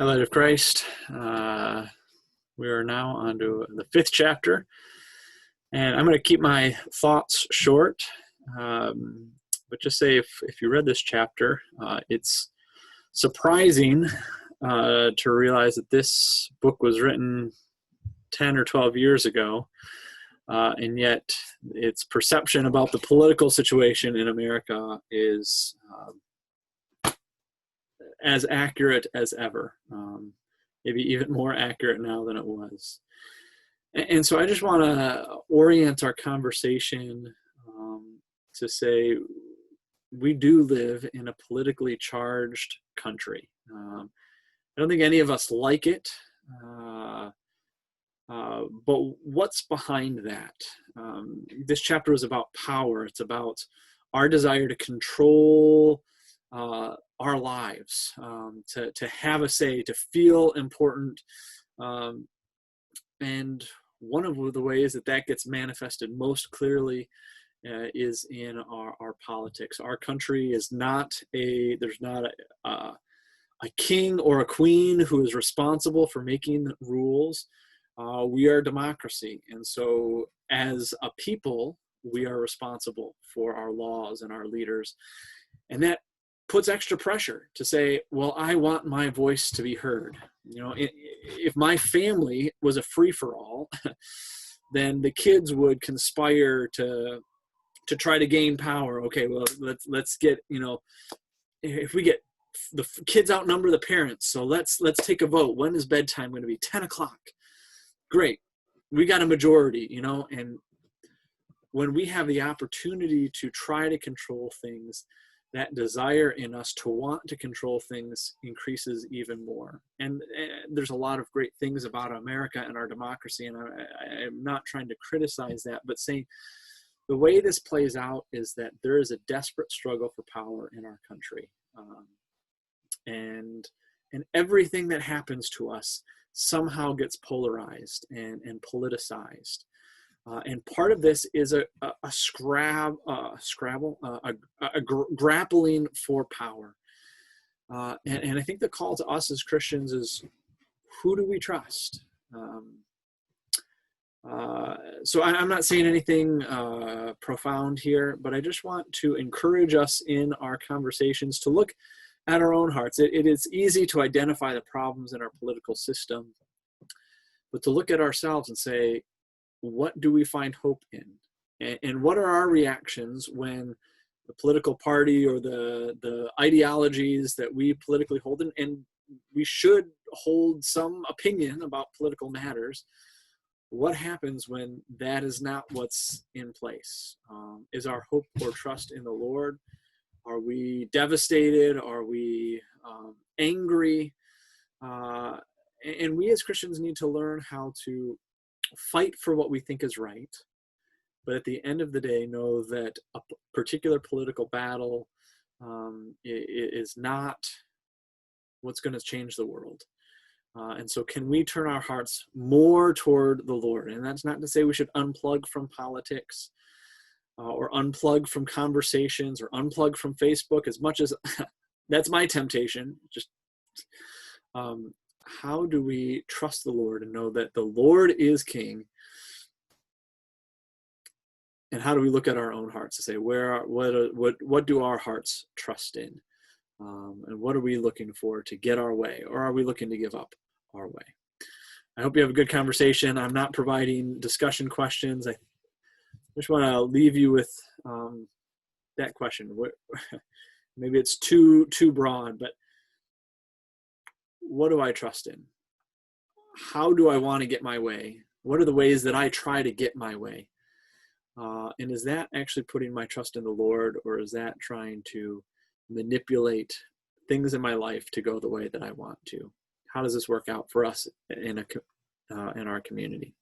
Light of Christ. We are now on to the fifth chapter, and I'm going to keep my thoughts short, but just say if you read this chapter, it's surprising to realize that this book was written 10 or 12 years ago, and yet its perception about the political situation in America is as accurate as ever, maybe even more accurate now than it was. And so I just want to orient our conversation to say we do live in a politically charged country. I don't think any of us like it, but what's behind that? This chapter is about power. It's about our desire to control our lives, to have a say, to feel important. And one of the ways that gets manifested most clearly is in our politics. Our country is there's not a king or a queen who is responsible for making rules. We are a democracy. And so as a people, we are responsible for our laws and our leaders. And that puts extra pressure to say, well, I want my voice to be heard. You know, if my family was a free-for-all, then the kids would conspire to try to gain power. Okay, well, let's get, if we get the kids outnumber the parents, so let's take a vote. When is bedtime going to be? 10 o'clock. Great. We got a majority, and when we have the opportunity to try to control things, that desire in us to want to control things increases even more. And there's a lot of great things about America and our democracy, and I'm not trying to criticize that, but saying the way this plays out is that there is a desperate struggle for power in our country. And everything that happens to us somehow gets polarized and politicized. And part of this is a grappling for power. And I think the call to us as Christians is, who do we trust? So I'm not saying anything profound here, but I just want to encourage us in our conversations to look at our own hearts. It is easy to identify the problems in our political system, but to look at ourselves and say, what do we find hope in? And what are our reactions when the political party or the ideologies that we politically hold, and we should hold some opinion about political matters, what happens when that is not what's in place? Is our hope or trust in the Lord? Are we devastated? Are we angry? And we as Christians need to learn how to fight for what we think is right, but at the end of the day, know that a particular political battle is not what's going to change the world. And so can we turn our hearts more toward the Lord? And that's not to say we should unplug from politics or unplug from conversations or unplug from Facebook, as much as that's my temptation. Just how do we trust the Lord and know that the Lord is King? And how do we look at our own hearts to say, what do our hearts trust in? And what are we looking for to get our way? Or are we looking to give up our way? I hope you have a good conversation. I'm not providing discussion questions. I just want to leave you with that question. Maybe it's too broad, but what do I trust in? How do I want to get my way? What are the ways that I try to get my way? And is that actually putting my trust in the Lord, or is that trying to manipulate things in my life to go the way that I want to? How does this work out for us in our community?